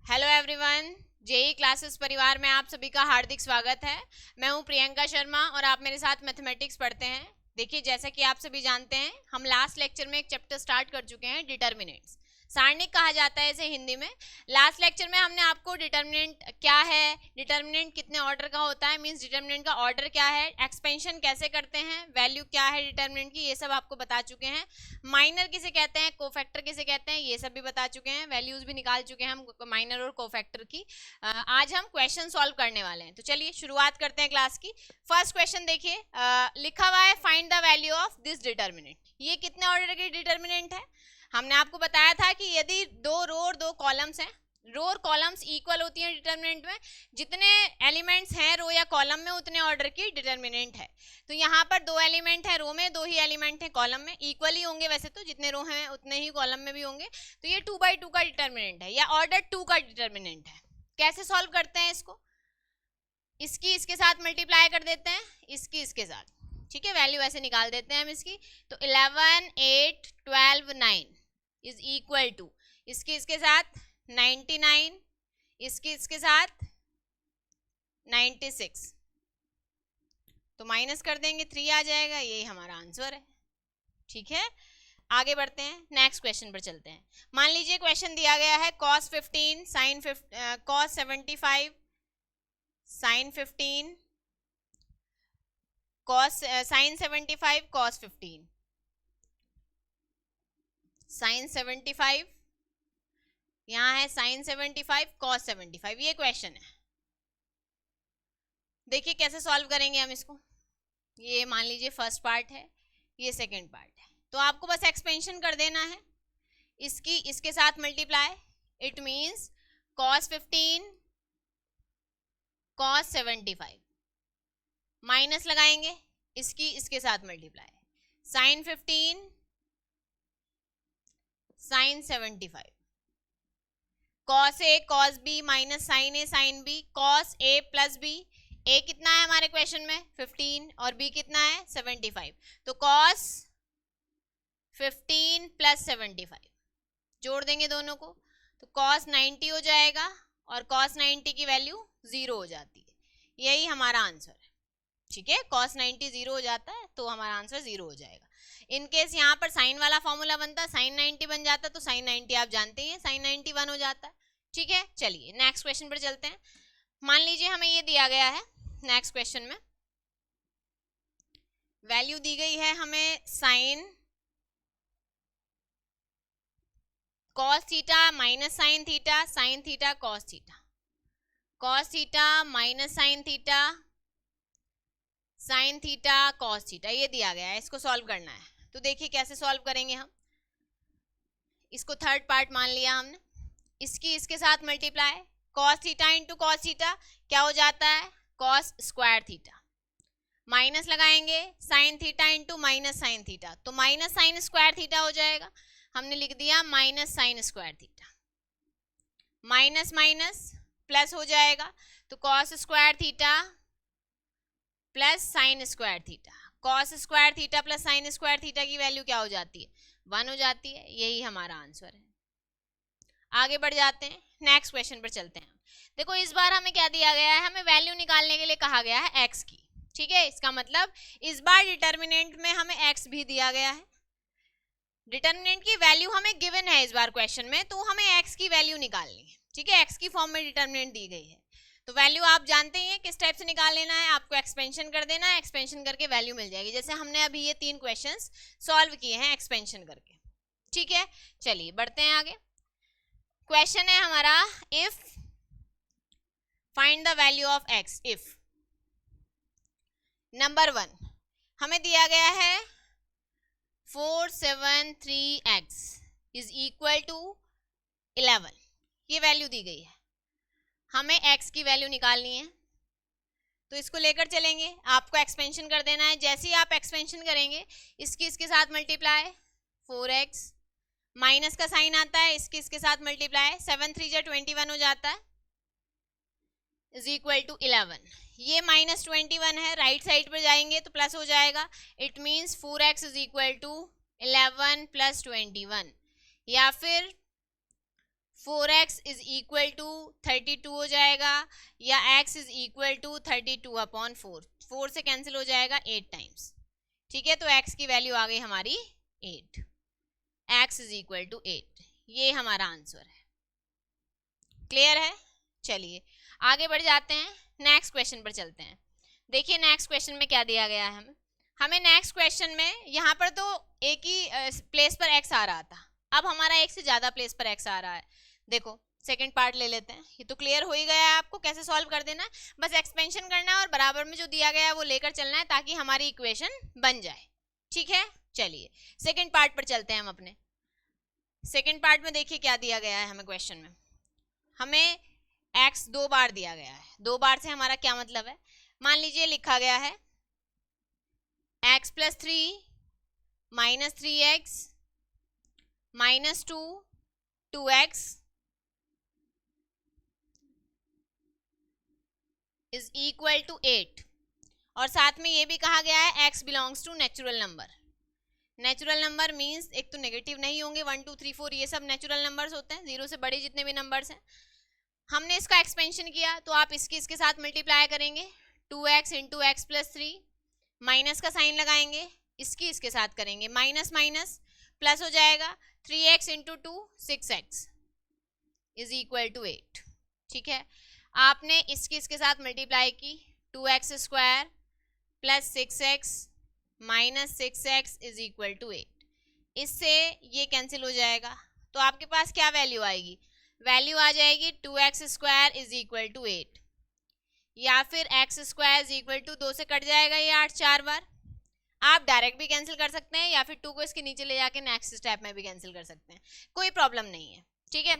Hello everyone, JEE classes परिवार में आप सभी का हार्दिक स्वागत है। मैं हूं प्रियंका शर्मा और आप मेरे साथ मैथमेटिक्स पढ़ते हैं। देखिए, जैसा कि आप सभी जानते हैं, हम लास्ट लेक्चर में एक चैप्टर स्टार्ट कर चुके हैं, डिटर्मिनेंट्स। सारणिक कहा जाता है इसे हिंदी में। लास्ट लेक्चर में हमने आपको डिटर्मिनेंट क्या है, डिटर्मिनेंट कितने ऑर्डर का होता है, मींस डिटर्मिनेंट का ऑर्डर क्या है, एक्सपेंशन कैसे करते हैं, वैल्यू क्या है डिटर्मिनेंट की, ये सब आपको बता चुके हैं। माइनर किसे कहते हैं, कोफैक्टर किसे कहते हैं, ये सब भी बता चुके हैं। वैल्यूज भी निकाल चुके हैं हम माइनर और कोफैक्टर की। आज हम क्वेश्चन सॉल्व करने वाले हैं, तो चलिए शुरुआत करते हैं क्लास की। फर्स्ट क्वेश्चन देखिए, लिखा हुआ है find the value of this determinant. ये कितने ऑर्डर के डिटर्मिनेंट है? हमने आपको बताया था कि यदि दो रो और दो कॉलम्स हैं, रो और कॉलम्स इक्वल होती हैं डिटर्मिनेंट में, जितने एलिमेंट्स हैं रो या कॉलम में उतने ऑर्डर की डिटर्मिनेंट है। तो यहाँ पर दो एलिमेंट है रो में, दो ही एलिमेंट है कॉलम में, इक्वल ही होंगे वैसे तो, जितने रो हैं उतने ही कॉलम में भी होंगे। तो ये 2/2 का डिटर्मिनेंट है या ऑर्डर 2 का डिटर्मिनेंट है। कैसे सॉल्व करते हैं इसको? इसकी इसके साथ मल्टीप्लाई कर देते हैं, इसकी इसके साथ, ठीक है, वैल्यू ऐसे निकाल देते हैं हम इसकी। तो 11 8 12 9 इज इक्वल टू, इसके इसके साथ 99, इसके इसके साथ 96, तो माइनस कर देंगे 3 आ जाएगा, यही हमारा आंसर है। ठीक है, आगे बढ़ते हैं, नेक्स्ट क्वेश्चन पर चलते हैं। मान लीजिए क्वेश्चन दिया गया है cos 15 sin cos 75 sin 15 cos sin 75 cos 15 sin 75, यहाँ है sin 75 cos 75, ये क्वेश्चन है। देखिए कैसे सॉल्व करेंगे हम इसको। ये मान लीजिए फर्स्ट पार्ट है, ये सेकंड पार्ट है, तो आपको बस एक्सपेंशन कर देना है, इसकी इसके साथ multiply. It means cos 15 cos 75, minus लगाएंगे, इसकी इसके साथ multiply, sin 15 sin 75, cos a cos b minus sin a sin b, cos a plus b। a कितना है हमारे क्वेश्चन में 15 और b कितना है 75, तो cos 15 प्लस 75 जोड़ देंगे दोनों को, तो cos 90 हो जाएगा और cos 90 की वैल्यू 0 हो जाती है, यही हमारा आंसर है। ठीक है, cos 90 0 हो जाता है तो हमारा आंसर 0 हो जाएगा। इन केस यहाँ पर साइन वाला फॉर्मूला बनता, sin 90 बन जाता, तो sin 90 आप जानते ही हैं, sin 90 1 हो जाता है। ठीक है, चलिए नेक्स्ट क्वेश्चन पर चलते हैं। मान लीजिए हमें ये दिया गया है, नेक्स्ट क्वेश्चन में वैल्यू दी गई है हमें sin cos theta minus sine theta, sine theta cos theta, cos theta minus sine theta, sine theta cos theta, ये दिया गया है, इसको सॉल्व करना है। तो देखिए कैसे सॉल्व करेंगे हम। इसको थर्ड पार्ट मान लिया हमने, इसकी इसके साथ multiply, cos theta into cos theta क्या हो जाता है, cos स्क्वायर थीटा, माइनस लगाएंगे sine theta into minus sine theta, तो माइनस साइन स्क्वायर थीटा हो जाएगा। हमने लिख दिया minus sign square theta, minus minus plus हो जाएगा, तो cos square theta plus sine square theta, cos square theta plus sine square theta की वैल्यू क्या हो जाती है 1 हो जाती है, यही हमारा आंसर है। आगे बढ़ जाते हैं, नेक्स्ट क्वेश्चन पर चलते हैं। देखो इस बार हमें क्या दिया गया है, हमें वैल्यू निकालने के लिए कहा गया है x की। ठीक है, इसका मतलब इस बार डिटर्मिनेंट में हमें x भी दिया गया है, डिटर्मिनेंट की वैल्यू हमें गिवन है इस बार क्वेश्चन में, तो हमें x की वैल्यू निकालनी है। ठीक है, x की फॉर्म में डिटर्मिनेंट दी गई है, तो वैल्यू आप जानते ही हैं किस टाइप से निकाल लेना है, आपको एक्सपेंशन कर देना है, एक्सपेंशन करके वैल्यू मिल जाएगी, जैसे हमने अभी ये 3 क्वेश्चंस सॉल्व किए हैं एक्सपेंशन करके। ठीक है, चलिए बढ़ते हैं आगे। क्वेश्चन है हमारा, if find the value of x, if number 1 हमें दिया गया है 473x इज इक्वल टू 11, ये वैल्यू दी गई है, हमें x की वैल्यू निकालनी है, तो इसको लेकर चलेंगे, आपको एक्सपेंशन कर देना है। जैसे ही आप एक्सपेंशन करेंगे, इसकी इसके साथ मल्टीप्लाई, 4x माइनस का साइन आता है, इसके इसके साथ मल्टीप्लाई, 7 3 जा 21 हो जाता है, इज इक्वल टू 11, ये माइनस 21 है, राइट साइड पर जाएंगे तो प्लस हो जाएगा। It means 4x is equal to 11 plus 21, या फिर 4x इज इक्वल टू 32 हो जाएगा, या x इज इक्वल टू 32/4, 4 से कैंसिल हो जाएगा 8 टाइम्स। ठीक है, तो x की वैल्यू आ गई हमारी 8, x इज इक्वल टू 8, ये हमारा आंसर है। क्लियर है? चलिए आगे बढ़ जाते हैं, नेक्स्ट क्वेश्चन पर चलते हैं। देखिए नेक्स्ट क्वेश्चन में क्या दिया गया है हमें नेक्स्ट क्वेश्चन में यहाँ पर तो एक ही प्लेस पर x आ रहा था, अब हमारा एक से ज्यादा प्लेस पर x आ रहा है। देखो सेकंड पार्ट ले लेते हैं, ये तो क्लियर हो ही गया है आपको कैसे सॉल्व कर देना है, बस एक्सपेंशन करना है और बराबर में जो दिया गया है वो लेकर चलना है ताकि हमारी इक्वेशन बन जाए। ठीक है, चलिए सेकंड पार्ट पर चलते हैं हम अपने। सेकंड पार्ट में देखिए क्या दिया गया है हमें क्वेश्चन में, हमें x 2 बार दिया गया है। 2 बार से हमारा क्या मतलब है, मान लीजिए लिखा गया है x + 3 - 3x - 2 2x is equal to 8, और साथ में ये भी कहा गया है x belongs to natural number. Natural number means एक तो नेगेटिव नहीं होंगे, 1 2 3 4 ये सब नेचुरल नंबर्स होते हैं, 0 से बड़े जितने भी नंबर्स हैं। हमने इसका एक्सपेंशन किया तो आप इसके साथ मल्टीप्लाई करेंगे, 2x × x + 3, माइनस का साइन लगाएंगे, इसके साथ करेंगे, माइनस माइनस प्लस हो जाएगा, 3x × 2 6x is equal to 8। ठीक है, आपने इसके साथ मल्टीप्लाई की, 2x² + 6x - 6x is equal to 8, इससे ये कैंसिल हो जाएगा, तो आपके पास क्या वैल्यू आएगी, वैल्यू आ जाएगी 2x² इज इक्वल टू 8, या फिर x² इज इक्वल टू 2 से कट जाएगा ये 8 4 बार, आप डायरेक्ट भी कैंसिल कर सकते हैं या फिर 2 को इसके नीचे ले जाके नेक्स्ट स्टेप में भी कैंसिल कर सकते हैं, कोई प्रॉब्लम नहीं है। ठीक है,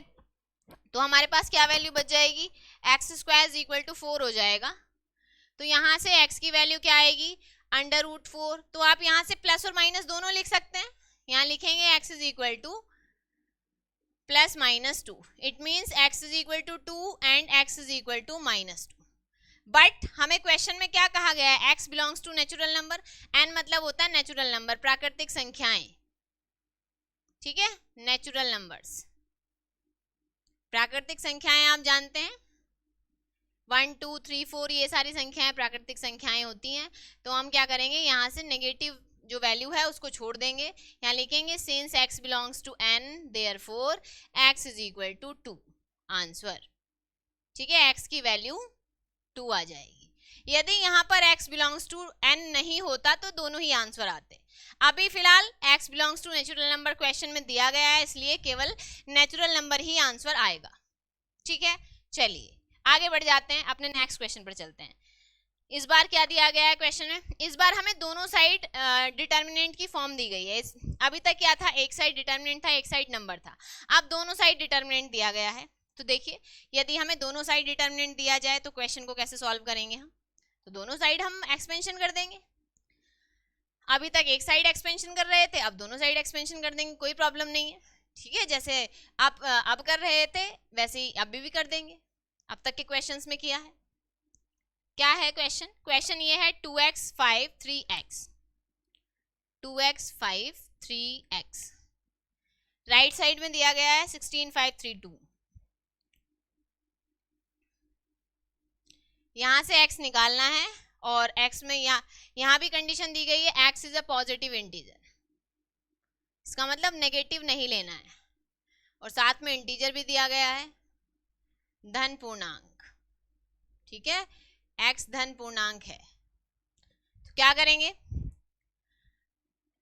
तो हमारे पास क्या वैल्यू बच जाएगी, x² इज इक्वल टू 4 हो जाएगा, तो यहाँ से x की वैल्यू क्या आएगी, √4, तो आप यहाँ से प्लस और माइनस दोनों लिख सकते हैं, यहाँ लिखेंगे x is equal to +-2, it means x is equal to 2 and x is equal to -2। But हमें क्वेश्चन में क्या कहा गया है, x belongs to natural number, n मतलब होता है नेचुरल नंबर, प्राकृतिक संख्याएं। ठीक है, नेचुरल नंबर्स, प्राकृतिक संख्याएं आप जानते हैं, 1 2 3 4 ये सारी संख्याएं प्राकृतिक संख्याएं होती हैं। तो हम क्या करेंगे, यहाँ से नेगेटिव जो वैल्यू है उसको छोड़ देंगे, यहाँ लिखेंगे since x belongs to n therefore x is equal to 2, answer. ठीक है, x की वैल्यू 2 आ जाएगी। यदि यहाँ पर x बिलोंग्स टू n नहीं होता तो दोनों ही आंसर आते। अभी फिलहाल x belongs to natural number question में दिया गया है, इसलिए केवल नेचुरल नंबर ही आंसर आएगा। ठीक है, चलिए आगे बढ़ जाते हैं, अपने नेक्स्ट क्वेश्चन पर चलते हैं। इस बार क्या दिया गया है क्वेश्चन में, इस बार हमें दोनों साइड डिटर्मिनेंट की फॉर्म दी गई है। अभी तक क्या था, एक साइड डिटर्मिनेंट था, एक साइड नंबर था, अब दोनों साइड डिटर्मिनेंट दिया गया है। तो देखिए यदि हमें दोनों साइड डिटर्मिनेंट दिया जाए तो क्वेश्चन को कैसे सॉल्व करेंगे हम, तो दोनों साइड हम एक्सपेंशन कर देंगे। अभी तक एक साइड एक्सपेंशन कर रहे थे, अब दोनों साइड एक्सपेंशन कर देंगे, कोई प्रॉब्लम नहीं है। ठीक है, जैसे आप अब कर रहे थे वैसे ही अभी भी कर देंगे, अब तक के क्वेश्चंस में किया है। क्या है क्वेश्चन, क्वेश्चन ये है 2x 5 3x, 2x 5 3x, right side में दिया गया है 16 5 3 2, यहाँ से x निकालना है और x में यहाँ भी कंडीशन दी गई है x is a positive integer, इसका मतलब नेगेटिव नहीं लेना है, और साथ में इंटीजर भी दिया गया है धन पूर्णांक। ठीक है, x धन पूर्णांक है, तो क्या करेंगे,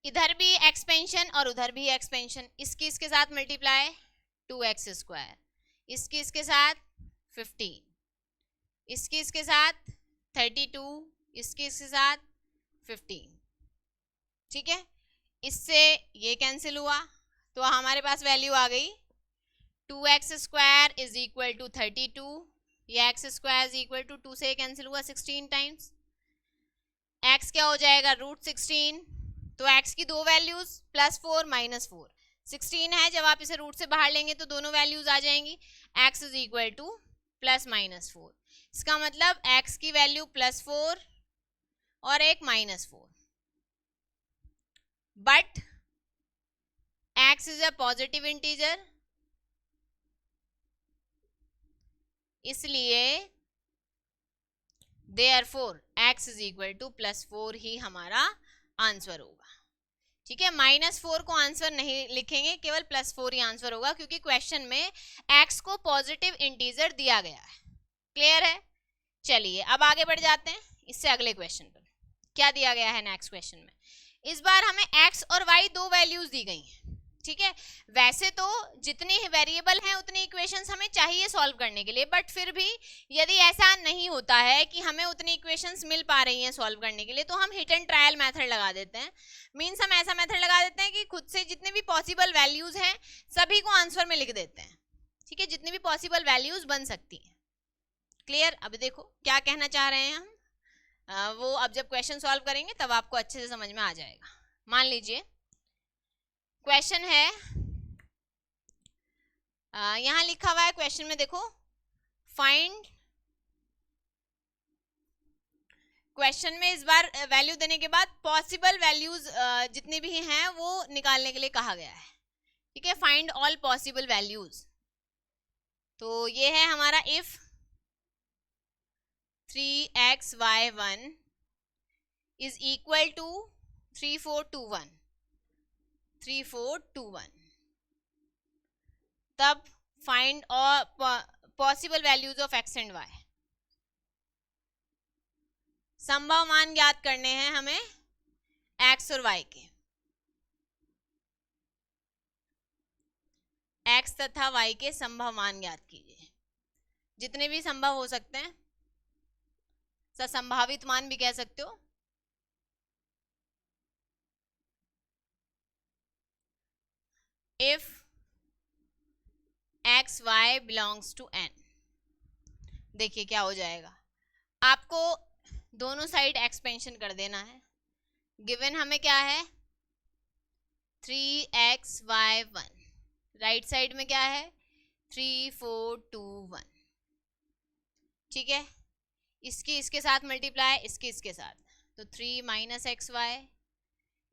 इधर भी एक्सपेंशन और उधर भी एक्सपेंशन, इसके साथ मल्टीप्लाई 2x², इसके साथ 15, इसके साथ 32, इसके साथ 15। ठीक है, इससे ये कैंसिल हुआ तो हमारे पास वैल्यू आ गई 2x² इज इक्वल टू 32, ये x² इज इक्वल टू 2 से कैंसिल हुआ 16 टाइम्स, x क्या हो जाएगा √16, तो x की दो वैल्यूज +4 -4, 16 है, जब आप इसे रूट से बाहर लेंगे तो दोनों वैल्यूज आ जाएंगी, x इज इक्वल टू +-4, इसका मतलब x की वैल्यू +4 और एक -4, but x is a positive integer इसलिए therefore x is equal to +4 ही हमारा आंसर होगा। ठीक है, -4 को आंसर नहीं लिखेंगे, केवल +4 ही आंसर होगा, क्योंकि क्वेश्चन में x को पॉजिटिव इंटीजर दिया गया है। क्लियर है? चलिए अब आगे बढ़ जाते हैं इससे अगले क्वेश्चन पर। क्या दिया गया है नेक्स्ट क्वेश्चन में? इस बार हमें x और y दो वैल्यूज दी गई हैं। ठीक है, वैसे तो जितने वेरिएबल हैं उतनी इक्वेशंस हमें चाहिए सॉल्व करने के लिए, बट फिर भी यदि ऐसा नहीं होता है कि हमें उतनी इक्वेशंस मिल पा रही हैं सॉल्व करने के लिए, तो हम हिट एंड ट्रायल मेथड लगा देते हैं। मींस हम ऐसा मेथड लगा देते हैं कि खुद से जितने भी पॉसिबल वैल्यूज हैं सभी को आंसर में लिख देते हैं। ठीक है, जितनी भी पॉसिबल वैल्यूज बन सकती हैं। क्लियर? अब देखो क्या कहना चाह रहे हैं हम, वो अब जब क्वेश्चन सॉल्व करेंगे तब आपको अच्छे से समझ में आ जाएगा। मान लीजिए क्वेश्चन है, यहां लिखा हुआ है क्वेश्चन में, देखो फाइंड, क्वेश्चन में इस बार वैल्यू देने के बाद पॉसिबल वैल्यूज जितनी भी हैं वो निकालने के लिए कहा गया है। ठीक है, फाइंड ऑल पॉसिबल वैल्यूज। तो ये है हमारा if 3xy1 is equal to 3421 तब find all possible values of x and y। संभव मान ज्ञात करने हैं हमें x और y के, x तथा y के संभव मान ज्ञात कीजिए, जितने भी संभव हो सकते हैं, संभावित मान भी कह सकते हो। If x y belongs to n, देखिए क्या हो जाएगा, आपको दोनों साइड एक्सपेंशन कर देना है। गिवन हमें क्या है 3xy1, राइट साइड में क्या है 3421। ठीक है, इसकी इसके साथ मल्टीप्लाई, इसकी इसके साथ, तो 3 - xy,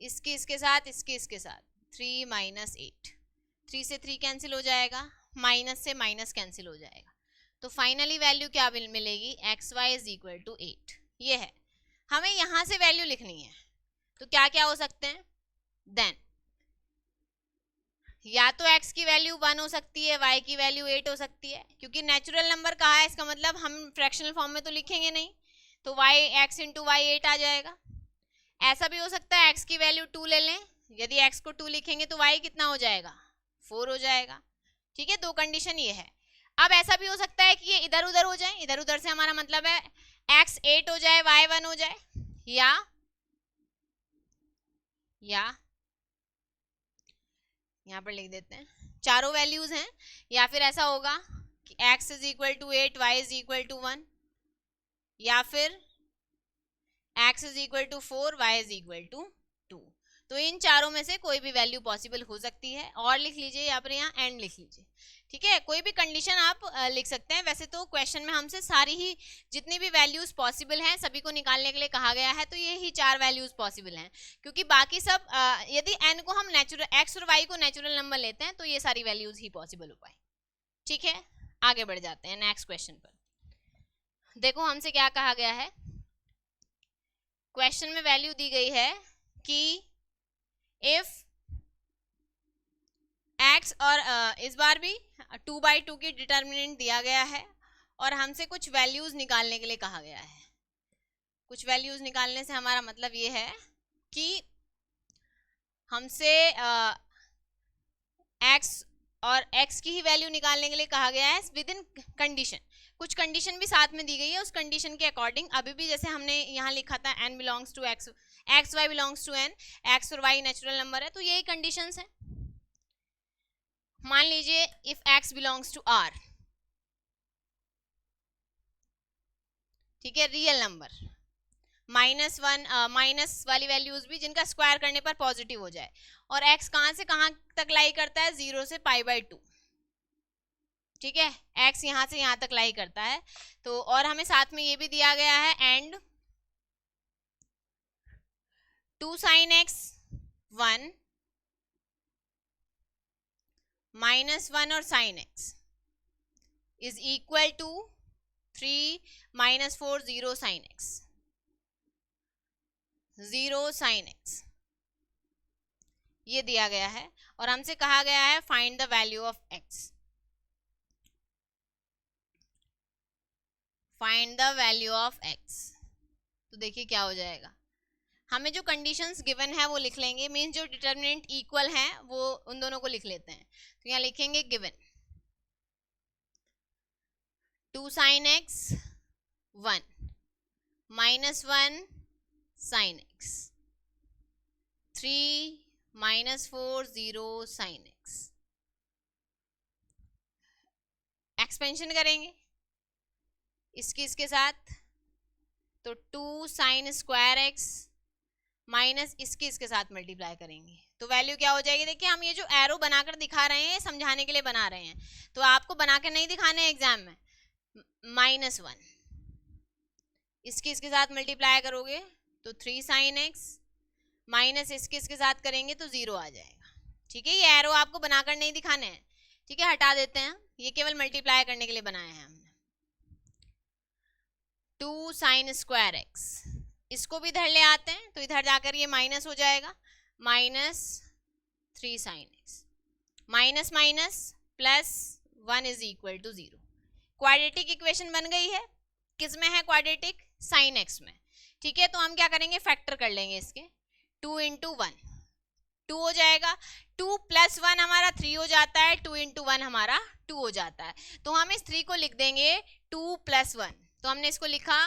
इसकी इसके साथ, इसकी इसके साथ 3 - 8, 3 से 3 कैंसिल हो जाएगा, माइनस से माइनस कैंसिल हो जाएगा, तो फाइनली वैल्यू क्या मिलेगी xy इज इक्वल टू 8। ये है, हमें यहां से वैल्यू लिखनी है, तो क्या क्या हो सकते हैं देन, या तो x की वैल्यू 1 हो सकती है, y की वैल्यू 8 हो सकती है, क्योंकि नेचुरल नंबर कहा है, इसका मतलब हम फ्रैक्शनल फॉर्म में तो लिखेंगे नहीं, तो x इंटू वाई 8 आ जाएगा। ऐसा भी हो सकता है x की वैल्यू 2 ले लें, यदि x को 2 लिखेंगे तो y कितना हो जाएगा 4 हो जाएगा। ठीक है, दो कंडीशन ये है। अब ऐसा भी हो सकता है कि ये इधर उधर हो जाए, इधर उधर से हमारा मतलब है x 8 हो जाए, y 1 हो जाए, या यहाँ पर लिख देते हैं चारों वैल्यूज हैं, या फिर ऐसा होगा कि x is equal to 8, y is equal to 1, या फिर x is equal to 4, y is equal to 2। तो इन चारों में से कोई भी वैल्यू पॉसिबल हो सकती है, और लिख लीजिए या फिर यहाँ एंड लिख लीजिए। ठीक है, कोई भी कंडीशन आप लिख सकते हैं। वैसे तो क्वेश्चन में हमसे सारी ही जितनी भी वैल्यूज पॉसिबल हैं सभी को निकालने के लिए कहा गया है, तो ये ही 4 वैल्यूज पॉसिबल हैं, क्योंकि बाकी सब यदि n को हम नेचुरल x और y को नेचुरल नंबर लेते हैं तो ये सारी वैल्यूज ही पॉसिबल हो पाए। ठीक है, आगे बढ़ जाते हैं नेक्स्ट क्वेश्चन पर। देखो हमसे क्या कहा गया है, क्वेश्चन में वैल्यू दी गई है कि इफ x, और इस बार भी 2/2 की डिटर्मिनेंट दिया गया है, और हमसे कुछ वैल्यूज निकालने के लिए कहा गया है। कुछ वैल्यूज निकालने से हमारा मतलब ये है कि हमसे x और x की ही वैल्यू निकालने के लिए कहा गया है विद इन कंडीशन। कुछ कंडीशन भी साथ में दी गई है, उस कंडीशन के अकॉर्डिंग अभी भी जैसे हमने यहाँ लिखा था n belongs to x, x y belongs to n, x और y नेचुरल नंबर है, तो यही कंडीशंस हैं। मान लीजिए if x belongs to r, ठीक है, रियल नंबर, -1 माइनस वाली वैल्यूज भी जिनका स्क्वायर करने पर पॉजिटिव हो जाए, और x कहाँ से कहाँ तक लाई करता है 0 से π/2। ठीक है, x यहाँ से यहाँ तक लाई करता है, तो और हमें साथ में ये भी दिया गया है एंड 2 sin x 1 -1 और sin x is equal to 3 minus 4 0 sine x, 0 sine x ये दिया गया है और हमसे कहा गया है find the value of x, find the value of x. तो देखिए क्या हो जाएगा, हमें जो कंडीशंस गिवन है वो लिख लेंगे, मीन्स जो डिटर्मिनेंट इक्वल है वो उन दोनों को लिख लेते हैं। तो यहाँ लिखेंगे given 2 sine x 1 minus 1 sine x, 3 minus 4 0 sine x. Expansion करेंगे इसके साथ, तो 2 साइन स्क्वायर एक्स माइनस इसके साथ मल्टीप्लाई करेंगे तो वैल्यू क्या हो जाएगी। देखिए हम ये जो एरो बनाकर दिखा रहे हैं समझाने के लिए बना रहे हैं, तो आपको बनाकर नहीं दिखाने एग्जाम में। -1 इसके साथ मल्टीप्लाई करोगे तो 3 साइन एक्स माइनस इसके साथ करेंगे तो 0 आ जाएगा। ठीक है, ये एरो आपको बनाकर नहीं दिखाने हैं। ठीक है, हटा देते हैं, ये केवल मल्टीप्लाई करने के लिए बनाया है हमने। 2 साइन स्क्वायर एक्स, इसको भी इधर ले आते हैं तो इधर जाकर ये माइनस हो जाएगा, -3 sine x, minus minus plus 1 is equal to 0। Quadratic equation बन गई है, किस में है क्वाड्रेटिक, साइन एक्स में। ठीक है, तो हम क्या करेंगे, फैक्टर कर लेंगे इसके, 2 इंटू 1 2 हो जाएगा, 2 प्लस 1 हमारा 3 हो जाता है, 2 इंटू 1 हमारा 2 हो जाता है। तो हम इस 3 को लिख देंगे 2 प्लस 1, तो हमने इसको लिखा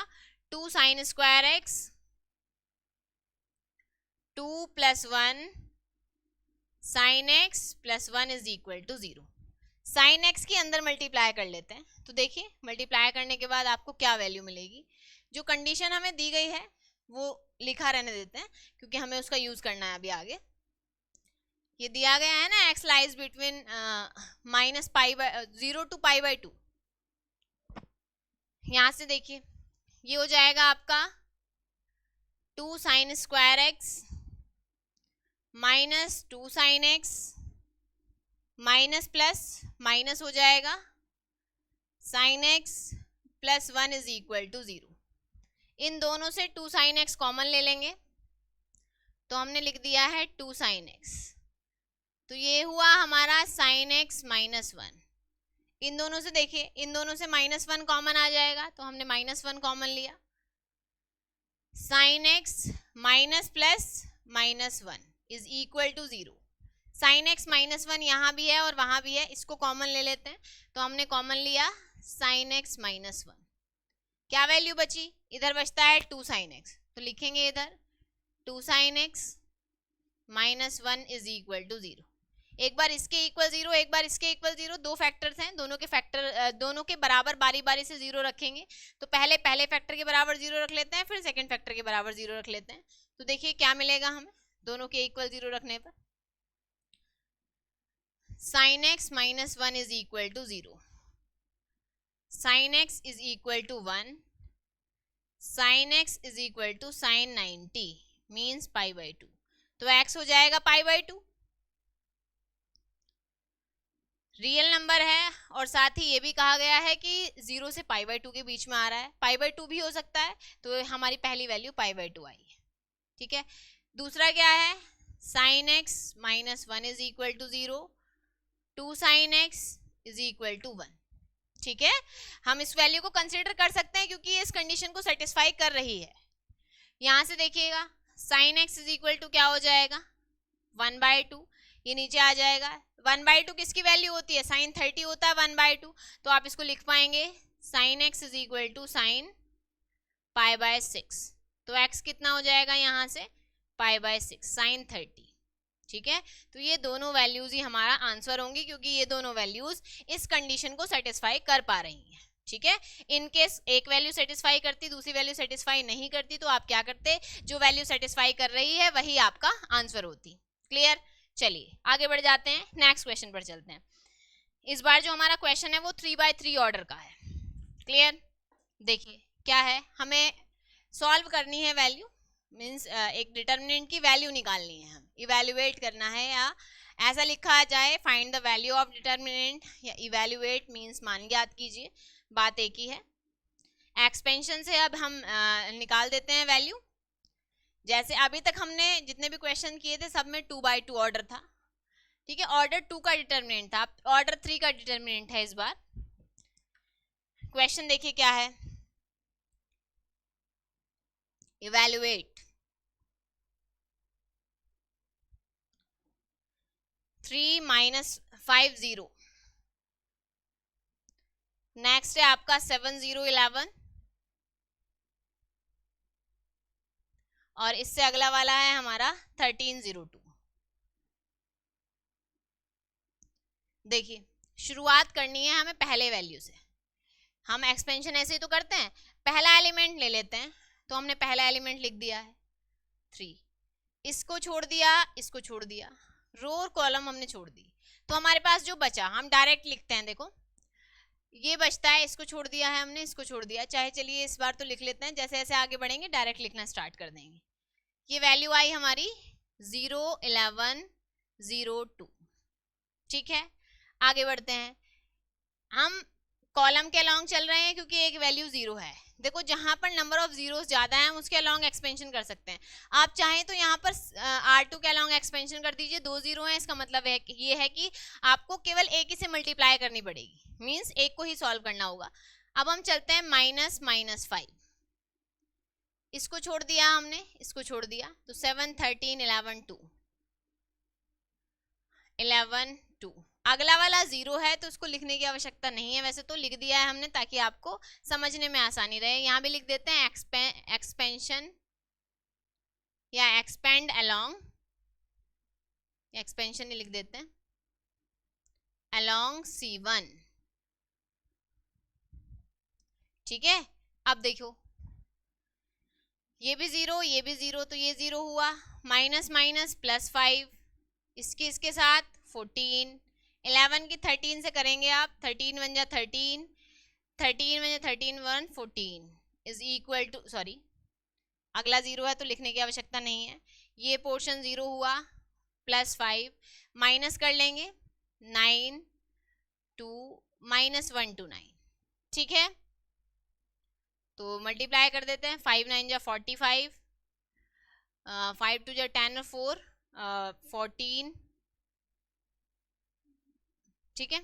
2 sine square x 2 plus 1 sine x plus 1 is equal to 0। Sine x के अंदर मल्टीप्लाई कर लेते हैं, तो देखिए मल्टीप्लाई करने के बाद आपको क्या वैल्यू मिलेगी। जो कंडीशन हमें दी गई है वो लिखा रहने देते हैं क्योंकि हमें उसका यूज करना है अभी आगे। ये दिया गया है ना, एक्स लाइज बिटवीन -0 टू π/2। यहां से देखिए ये हो जाएगा आपका 2 sine square x minus 2 sine x minus plus minus हो जाएगा sine x plus 1 is equal to 0। इन दोनों से 2 साइन एक्स कॉमन ले लेंगे तो हमने लिख दिया है 2 साइन एक्स, तो ये हुआ हमारा साइन एक्स माइनस 1। इन दोनों से देखिए, इन दोनों से -1 कॉमन आ जाएगा तो हमने -1 कॉमन लिया, sine x minus plus -1 is equal to 0। Sine x -1 यहाँ भी है और वहाँ भी है, इसको कॉमन ले लेते हैं तो हमने कॉमन लिया साइन एक्स -1। क्या वैल्यू बची, इधर बचता है 2 साइन एक्स, तो लिखेंगे इधर 2 sine x -1 is equal to 0। एक बार इसके इक्वल 0, एक बार इसके इक्वल 0, दो फैक्टर्स हैं, दोनों के बराबर बारी बारी से 0 रखेंगे। तो पहले फैक्टर के बराबर 0 रख लेते हैं, फिर सेकंड फैक्टर के बराबर 0 रख लेते हैं। तो देखिए क्या मिलेगा हमें दोनों के इक्वल 0 रखने पर, sine x -1 is equal to 0, sine x is equal to 1, sine x is equal to sine 90 means π/2। तो x हो जाएगा π/2, रियल नंबर है और साथ ही ये भी कहा गया है कि 0 से π/2 के बीच में आ रहा है, π/2 भी हो सकता है, तो हमारी पहली वैल्यू π/2 आई है। ठीक है, दूसरा क्या है, sine x -1 is equal to 0, 2 sine x is equal to 1। ठीक है, हम इस वैल्यू को कंसिडर कर सकते हैं क्योंकि ये इस कंडीशन को सेटिस्फाई कर रही है। यहां से देखिएगा sine x is equal to क्या हो जाएगा 1/2, ये नीचे आ जाएगा। 1/2 किसकी वैल्यू होती है, साइन 30 होता है 1/2, तो आप इसको लिख पाएंगे sine x is equal to sine π/6। तो एक्स कितना हो जाएगा यहाँ से π/6 साइन 30। ठीक है, तो ये दोनों वैल्यूज ही हमारा आंसर होंगी क्योंकि ये दोनों वैल्यूज इस कंडीशन को सेटिस्फाई कर पा रही हैं। ठीक है, इन केस एक वैल्यू सेटिस्फाई करती दूसरी वैल्यू सेटिस्फाई नहीं करती तो आप क्या करते, जो वैल्यू सेटिस्फाई कर रही है वही आपका आंसर होती। क्लियर, चलिए आगे बढ़ जाते हैं, नेक्स्ट क्वेश्चन पर चलते हैं। इस बार जो हमारा क्वेश्चन है वो 3/3 ऑर्डर का है। क्लियर, देखिए क्या है, हमें सॉल्व करनी है वैल्यू, मीन्स एक डिटर्मिनेंट की वैल्यू निकालनी है, हम इवेल्युएट करना है, या ऐसा लिखा जाए find the value of determinant, या इवेल्युएट मीन्स मान ज्ञात कीजिए, बात एक ही है। एक्सपेंशन से अब हम निकाल देते हैं वैल्यू। जैसे अभी तक हमने जितने भी क्वेश्चन किए थे सब में 2/2 ऑर्डर था, ठीक है। ऑर्डर 2 का डिटर्मिनेंट था, ऑर्डर 3 का डिटर्मिनेंट है इस बार। क्वेश्चन देखिए क्या है, इवैल्यूएट 3 - 5 0। नेक्स्ट है आपका 7 0 11, और इससे अगला वाला है हमारा 13 0 2। देखिए शुरुआत करनी है हमें पहले वैल्यू से। हम एक्सपेंशन ऐसे ही तो करते हैं, पहला एलिमेंट ले लेते हैं, तो हमने पहला एलिमेंट लिख दिया है 3, इसको छोड़ दिया, इसको छोड़ दिया, रो और कॉलम हमने छोड़ दी, तो हमारे पास जो बचा हम डायरेक्ट लिखते हैं। देखो ये बचता है, इसको छोड़ दिया है हमने, इसको छोड़ दिया, चाहे चलिए इस बार तो लिख लेते हैं, जैसे जैसे आगे बढ़ेंगे डायरेक्ट लिखना स्टार्ट कर देंगे। ये वैल्यू आई हमारी 0 11 0 2, ठीक है। आगे बढ़ते हैं, हम कॉलम के अलोंग चल रहे हैं क्योंकि एक वैल्यू 0 है। देखो जहां पर नंबर ऑफ जीरोस ज्यादा है हम उसके अलोंग एक्सपेंशन कर सकते हैं। आप चाहें तो यहाँ पर R2 के अलोंग एक्सपेंशन कर दीजिए, 2 0 है, इसका मतलब है ये है कि आपको केवल एक ही से मल्टीप्लाई करनी पड़ेगी, मींस एक को ही सॉल्व करना होगा। अब हम चलते हैं -5, इसको छोड़ दिया हमने, इसको छोड़ दिया, तो 7 13 11 2 11 2। अगला वाला 0 है तो उसको लिखने की आवश्यकता नहीं है, वैसे तो लिख दिया है हमने ताकि आपको समझने में आसानी रहे। यहाँ भी लिख देते हैं एक्सपेंशन या एक्सपेंड अलोंग, एक्सपेंशन ही लिख देते हैं, अलोंग C1, ठीक है। अब देखो ये भी 0, ये भी 0, तो ये 0 हुआ, माइनस माइनस +5, इसके साथ 14, 11 की 13 से करेंगे आप, 13 1 जा 13, 13 1 जा 13 1 14 इज इक्वल टू, सॉरी अगला 0 है तो लिखने की आवश्यकता नहीं है, ये पोर्शन 0 हुआ, +5 माइनस कर लेंगे 9 2 -1 to 9, ठीक है। तो मल्टीप्लाई कर देते हैं, 5 9 जा 45, 5 2 जा 10 और 4 14, ठीक है।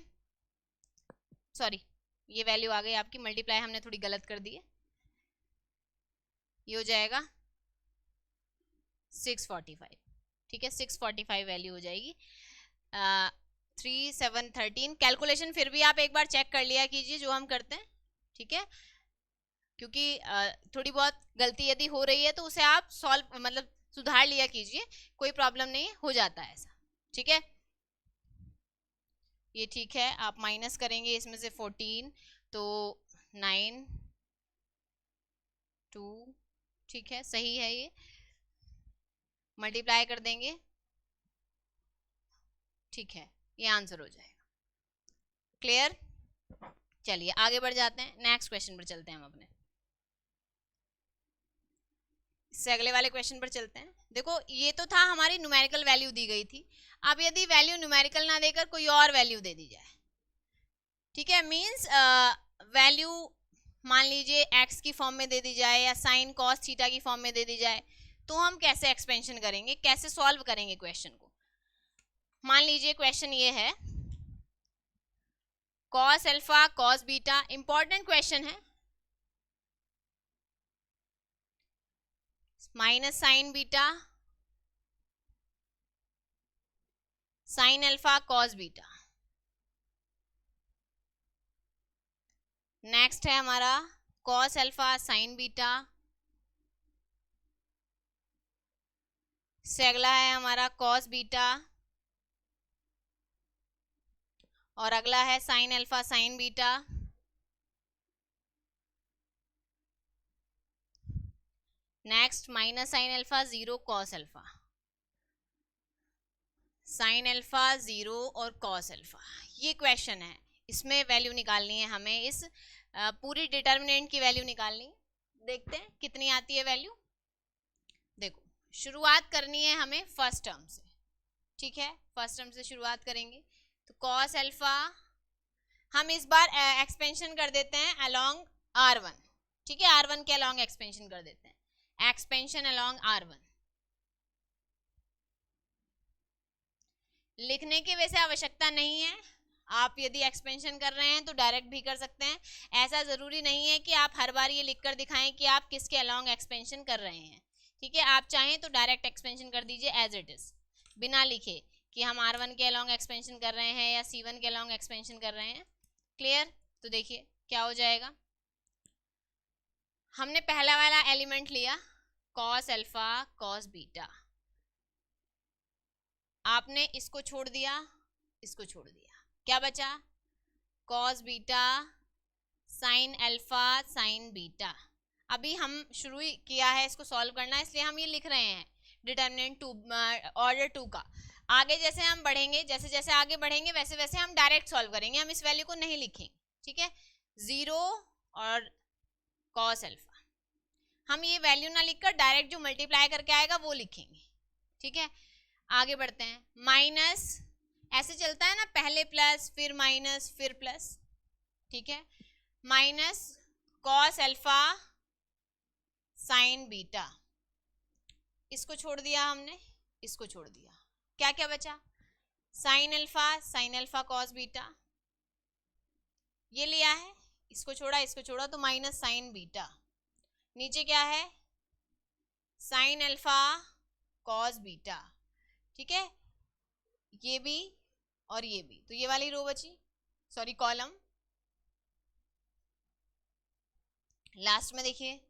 सॉरी ये वैल्यू आ गई आपकी, मल्टीप्लाई हमने थोड़ी गलत कर दी है, ये हो जाएगा 645, ठीक है, 645 वैल्यू हो जाएगी। 3 7 13 कैलकुलेशन फिर भी आप एक बार चेक कर लिया कीजिए जो हम करते हैं, ठीक है, क्योंकि थोड़ी बहुत गलती यदि हो रही है तो उसे आप सॉल्व मतलब सुधार लिया कीजिए, कोई प्रॉब्लम नहीं है, हो जाता है ऐसा, ठीक है। ये ठीक है, आप माइनस करेंगे इसमें से 14, तो 9 2, ठीक है, सही है, ये मल्टीप्लाई कर देंगे, ठीक है, ये आंसर हो जाएगा। क्लियर, चलिए आगे बढ़ जाते हैं, नेक्स्ट क्वेश्चन पर चलते हैं हम अपने, इससे अगले वाले क्वेश्चन पर चलते हैं। देखो ये तो था हमारी न्यूमेरिकल वैल्यू दी गई थी, अब यदि वैल्यू न्यूमेरिकल ना देकर कोई और वैल्यू दे दी जाए, ठीक है, मींस वैल्यू मान लीजिए x की फॉर्म में दे दी जाए या साइन कॉस थीटा की फॉर्म में दे दी जाए, तो हम कैसे एक्सपेंशन करेंगे, कैसे सॉल्व करेंगे क्वेश्चन को। मान लीजिए क्वेश्चन ये है cos alpha cos beta, important question है, minus sine beta sine alpha cos beta. Next है हमारा कॉस अल्फा साइन बीटा, से अगला है हमारा कॉस बीटा, और अगला है sign alpha sine beta, next minus sine alpha 0 cos alpha, sine alpha 0 और कॉस अल्फा। ये क्वेश्चन है, इसमें वैल्यू निकालनी है हमें, इस पूरी डिटर्मिनेंट की वैल्यू निकालनी है। देखते हैं कितनी आती है वैल्यू। देखो शुरुआत करनी है हमें फर्स्ट टर्म से, ठीक है, फर्स्ट टर्म से शुरुआत करेंगे, तो कॉस अल्फा हम इस बार एक्सपेंशन कर देते हैं अलोंग R1, ठीक है, R1 के अलॉन्ग एक्सपेंशन कर देते हैं, एक्सपेंशन अलॉन्ग R1। लिखने की वैसे आवश्यकता नहीं है, आप यदि एक्सपेंशन कर रहे हैं तो डायरेक्ट भी कर सकते हैं, ऐसा जरूरी नहीं है कि आप हर बार ये लिखकर दिखाएं कि आप किसके अलॉन्ग एक्सपेंशन कर रहे हैं। ठीक है, आप चाहें तो डायरेक्ट एक्सपेंशन कर दीजिए एज इट इज, बिना लिखे कि हम R1 के अलॉन्ग एक्सपेंशन कर रहे हैं या C1 के अलॉन्ग एक्सपेंशन कर रहे हैं। क्लियर? तो देखिए क्या हो जाएगा, हमने पहला वाला एलिमेंट लिया कॉस अल्फा कॉस बीटा, आपने इसको छोड़ दिया, इसको छोड़ दिया, क्या बचा, cos beta sine alpha sine beta. अभी हम शुरू ही किया है इसको सॉल्व करना, इसलिए हम ये लिख रहे हैं डिटर्मिनेंट 2 ऑर्डर 2 का। आगे जैसे हम बढ़ेंगे, जैसे जैसे आगे बढ़ेंगे वैसे वैसे हम डायरेक्ट सॉल्व करेंगे, हम इस वैल्यू को नहीं लिखेंगे। ठीक है, 0 और कॉस अल्फा, हम ये वैल्यू ना लिखकर डायरेक्ट जो मल्टीप्लाई करके आएगा वो लिखेंगे। ठीक है, आगे बढ़ते हैं, माइनस, ऐसे चलता है ना, पहले प्लस फिर माइनस फिर प्लस। ठीक है, minus cos alpha sine beta, इसको छोड़ दिया हमने, इसको छोड़ दिया, क्या क्या बचा, साइन अल्फा कॉस बीटा, ये लिया है, इसको छोड़ा तो माइनस साइन बीटा, नीचे क्या है, साइन अल्फा कॉस बीटा। ठीक है, ये भी और ये भी, तो ये वाली रो बची, सॉरी कॉलम। लास्ट में देखिए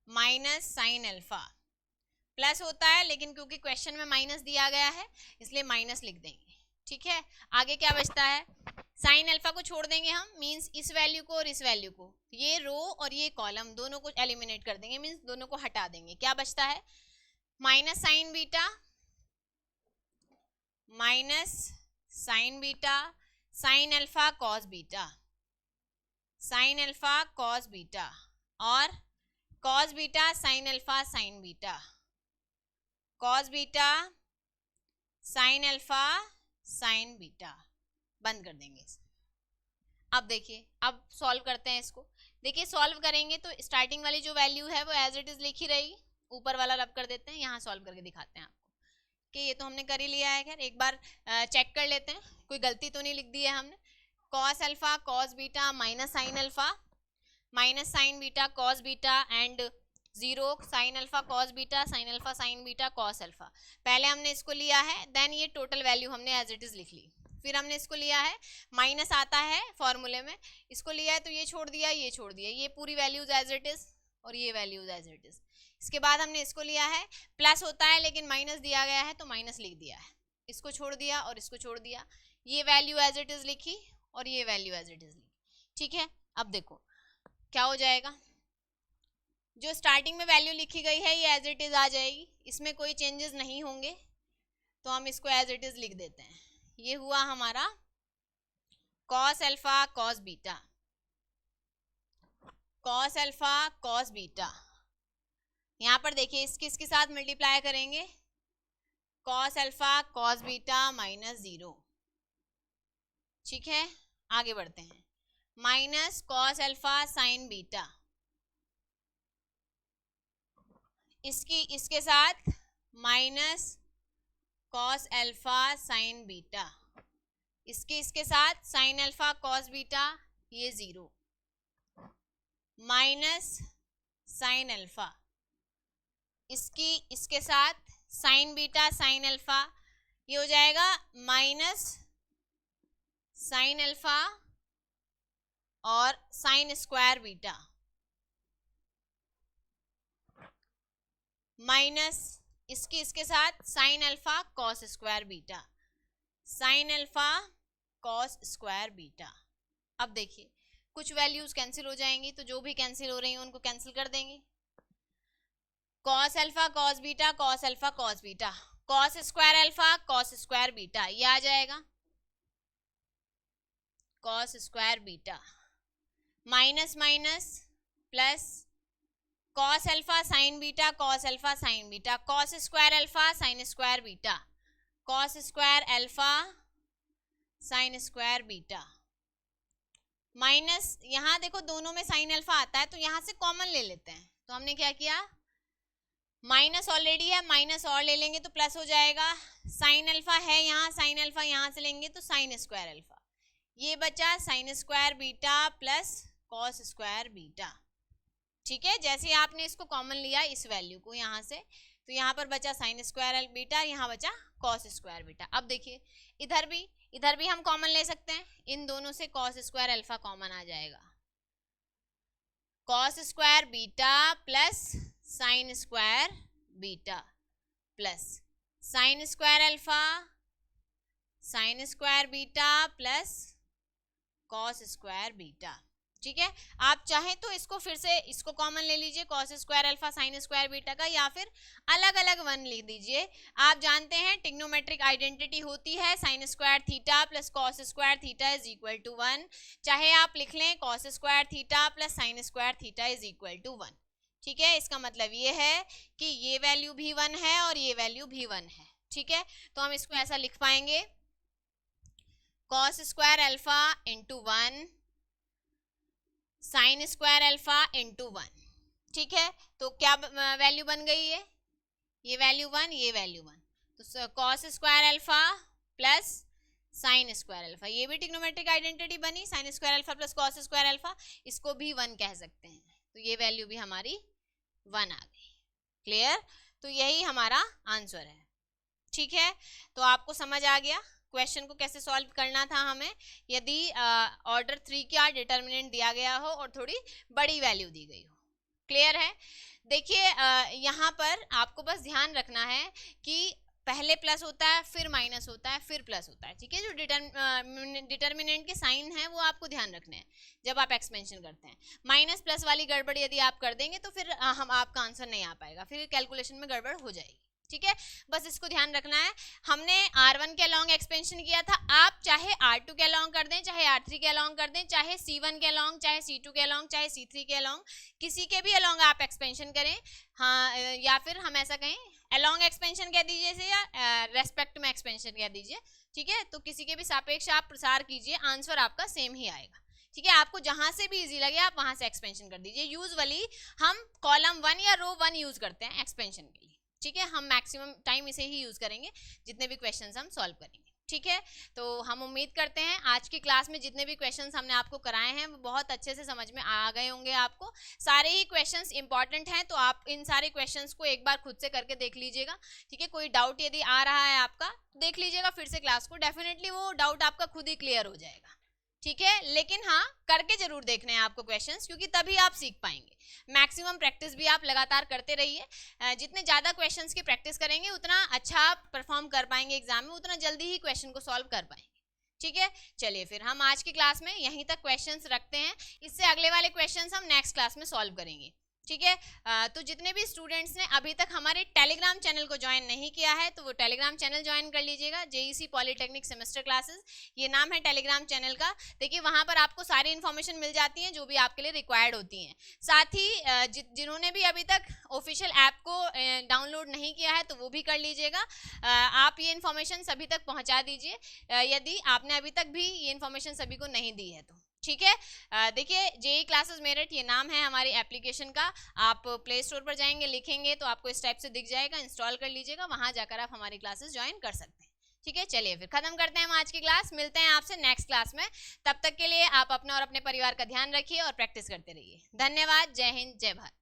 माइनस साइन अल्फा, प्लस होता है लेकिन क्योंकि क्वेश्चन में माइनस दिया गया है इसलिए माइनस लिख देंगे। ठीक है, आगे क्या बचता है, साइन अल्फा को छोड़ देंगे हम, मींस इस वैल्यू को और इस वैल्यू को, ये रो और ये कॉलम दोनों को एलिमिनेट कर देंगे, मींस दोनों को हटा देंगे। क्या बचता है, minus sine beta minus sine beta sine alpha cos beta, sine alpha cos beta, और cos beta sine alpha sine beta, cos beta sine alpha sine beta, बंद कर देंगे इसे। अब देखिए, अब सॉल्व करते हैं इसको। देखिए सॉल्व करेंगे तो स्टार्टिंग वाली जो वैल्यू है वो एज इट इज लिखी रहेगी, ऊपर वाला रब कर देते हैं, यहाँ सॉल्व करके दिखाते हैं आपको कि ये तो हमने कर ही लिया है। खैर एक बार चेक कर लेते हैं, कोई गलती तो नहीं लिख दी है हमने। Cos alpha cos beta minus sine alpha minus sine beta cos beta and 0 sign alpha cos beta sine alpha sine beta cos alpha. पहले हमने इसको लिया है, देन ये टोटल वैल्यू हमने एज इट इज लिख ली, फिर हमने इसको लिया है, माइनस आता है फॉर्मूले में, इसको लिया है तो ये छोड़ दिया, ये छोड़ दिया, ये पूरी वैल्यूज एज इट इज और ये वैल्यूज एज इट इज। इसके बाद हमने इसको लिया है, प्लस होता है लेकिन माइनस दिया गया है तो माइनस लिख दिया है, इसको छोड़ दिया और इसको छोड़ दिया, ये वैल्यू एज इट इज लिखी और ये वैल्यू एज इट इज लिखी। ठीक है, अब देखो क्या हो जाएगा, जो स्टार्टिंग में वैल्यू लिखी गई है ये एज इट इज आ जाएगी, इसमें कोई चेंजेस नहीं होंगे, तो हम इसको एज इट इज लिख देते हैं। ये हुआ हमारा cos alpha cos beta, cos alpha cos beta. यहाँ पर देखिए इसके साथ मल्टीप्लाई करेंगे, cos alpha cos beta minus 0। ठीक है, आगे बढ़ते हैं, minus cos alpha sine beta, इसके साथ minus cos alpha sine beta, इसके साथ साइन अल्फा कॉस बीटा, ये 0 माइनस साइन अल्फा, इसके साथ साइन बीटा साइन अल्फा, ये हो जाएगा माइनस साइन अल्फा और साइन स्क्वायर बीटा, माइनस इसके साथ sign alpha cos square beta, sine alpha cos square beta. अब देखिए कुछ वैल्यूज कैंसिल हो जाएंगी, तो जो भी कैंसिल हो रही हैं उनको कैंसिल कर देंगे, cos alpha cos beta cos alpha cos beta, cos square alpha cos square beta, ये आ जाएगा cos square beta, minus minus plus cos alpha sine beta cos alpha sine beta, cos square alpha sine square beta, cos square alpha sine square beta, minus, यहाँ देखो दोनों में sine alpha आता है तो यहाँ से कॉमन ले लेते हैं, तो हमने क्या किया, माइनस ऑलरेडी है, माइनस और ले लेंगे तो प्लस हो जाएगा, साइन अल्फा है यहाँ, साइन अल्फा यहाँ से लेंगे तो साइन स्क्वायर अल्फा, ये बचा sine square beta plus cos square beta. ठीक है, जैसे आपने इसको कॉमन लिया इस वैल्यू को यहाँ से, तो यहाँ पर बचा साइन स्क्वायर बीटा, यहाँ बचा कॉस स्क्वायर बीटा। अब देखिए इधर भी हम कॉमन ले सकते हैं, इन दोनों से कॉस स्क्वायर अल्फा कॉमन आ जाएगा, cos square beta plus sine square beta plus sine square alpha sine square beta plus cos square beta. ठीक है, आप चाहें तो इसको फिर से इसको कॉमन ले लीजिए, cos square alpha sine square beta का, या फिर अलग अलग वन लिख दीजिए। आप जानते हैं ट्रिग्नोमेट्रिक आइडेंटिटी होती है sine square theta plus cos square theta is equal to 1, चाहे आप लिख लें cos square theta plus sine square theta is equal to 1। ठीक है, इसका मतलब ये है कि ये वैल्यू भी 1 है और ये वैल्यू भी 1 है। ठीक है, तो हम इसको ऐसा लिख पाएंगे, cos square alpha into 1 sine square alpha into 1। ठीक है, तो क्या वैल्यू बन गई है, ये वैल्यू 1 ये वैल्यू 1, तो cos square alpha plus sine square alpha, ये भी ट्रिग्नोमेट्रिक आइडेंटिटी बनी, sine square alpha plus cos square alpha, इसको भी 1 कह सकते हैं, तो ये वैल्यू भी हमारी 1 आ गई। क्लियर, तो यही हमारा आंसर है। ठीक है, तो आपको समझ आ गया क्वेश्चन को कैसे सॉल्व करना था हमें, यदि ऑर्डर 3 का डिटर्मिनेंट दिया गया हो और थोड़ी बड़ी वैल्यू दी गई हो। क्लियर है, देखिए यहाँ पर आपको बस ध्यान रखना है कि पहले प्लस होता है फिर माइनस होता है फिर प्लस होता है। ठीक है, जो डिटर्मिनेंट के साइन है वो आपको ध्यान रखने हैं जब आप एक्सपेंशन करते हैं। माइनस प्लस वाली गड़बड़ यदि आप कर देंगे तो फिर हम आपका आंसर नहीं आ पाएगा, फिर कैलकुलेशन में गड़बड़ हो जाएगी। ठीक है, बस इसको ध्यान रखना है। हमने R1 के अलॉन्ग एक्सपेंशन किया था, आप चाहे R2 के अलॉन्ग कर दें, चाहे R3 के अलॉन्ग कर दें, चाहे C1 के अलॉन्ग, चाहे C2 के अलॉन्ग, चाहे C3 के अलॉन्ग, किसी के भी अलॉन्ग आप एक्सपेंशन करें। हाँ, या फिर हम ऐसा कहें अलॉन्ग एक्सपेंशन कह दीजिए इसे, या रेस्पेक्ट में एक्सपेंशन कह दीजिए। ठीक है, तो किसी के भी सापेक्ष आप प्रसार कीजिए, आंसर आपका सेम ही आएगा। ठीक है, आपको जहां से भी इजी लगे आप वहां से एक्सपेंशन कर दीजिए। यूजुअली हम कॉलम 1 या रो 1 यूज करते हैं एक्सपेंशन के लिए। ठीक है, हम मैक्सिमम टाइम इसे ही यूज करेंगे जितने भी क्वेश्चंस हम सॉल्व करेंगे। ठीक है, तो हम उम्मीद करते हैं आज की क्लास में जितने भी क्वेश्चंस हमने आपको कराए हैं वो बहुत अच्छे से समझ में आ गए होंगे। आपको सारे ही क्वेश्चंस इंपॉर्टेंट हैं, तो आप इन सारे क्वेश्चंस को एक बार खुद से करके देख लीजिएगा। ठीक है, कोई डाउट यदि आ रहा है आपका देख लीजिएगा फिर से क्लास को, डेफिनेटली वो डाउट आपका खुद ही क्लियर हो जाएगा। ठीक है, लेकिन हाँ करके जरूर देखने हैं आपको क्वेश्चंस, क्योंकि तभी आप सीख पाएंगे। मैक्सिमम प्रैक्टिस भी आप लगातार करते रहिए, जितने ज़्यादा क्वेश्चंस की प्रैक्टिस करेंगे उतना अच्छा आप परफॉर्म कर पाएंगे एग्जाम में, उतना जल्दी ही क्वेश्चन को सॉल्व कर पाएंगे। ठीक है, चलिए फिर हम आज की क्लास में यहीं तक क्वेश्चंस रखते हैं, इससे अगले वाले क्वेश्चंस हम नेक्स्ट क्लास में सॉल्व करेंगे। ठीक है, तो जितने भी स्टूडेंट्स ने अभी तक हमारे टेलीग्राम चैनल को ज्वाइन नहीं किया है तो वो टेलीग्राम चैनल ज्वाइन कर लीजिएगा, जेईसी पॉलिटेक्निक सेमेस्टर क्लासेस, ये नाम है टेलीग्राम चैनल का। देखिए वहां पर आपको सारी इन्फॉर्मेशन मिल जाती है जो भी आपके लिए रिक्वायर्ड होती हैं। साथ ही जिन्होंने भी अभी तक ऑफिशियल ऐप को डाउनलोड नहीं किया है तो वो भी कर लीजिएगा। आप ये इन्फॉर्मेशन सभी तक पहुँचा दीजिए यदि आपने अभी तक भी ये इन्फॉर्मेशन सभी को नहीं दी है तो। ठीक है, देखिए जेईई क्लासेस मेरिट ये नाम है हमारी एप्लीकेशन का, आप प्ले स्टोर पर जाएंगे लिखेंगे तो आपको इस टाइप से दिख जाएगा, इंस्टॉल कर लीजिएगा, वहां जाकर आप हमारी क्लासेस ज्वाइन कर सकते हैं। ठीक है, चलिए फिर खत्म करते हैं हम आज की क्लास, मिलते हैं आपसे नेक्स्ट क्लास में। तब तक के लिए आप अपना और अपने परिवार का ध्यान रखिए और प्रैक्टिस करते रहिए। धन्यवाद, जय हिंद, जय भारत।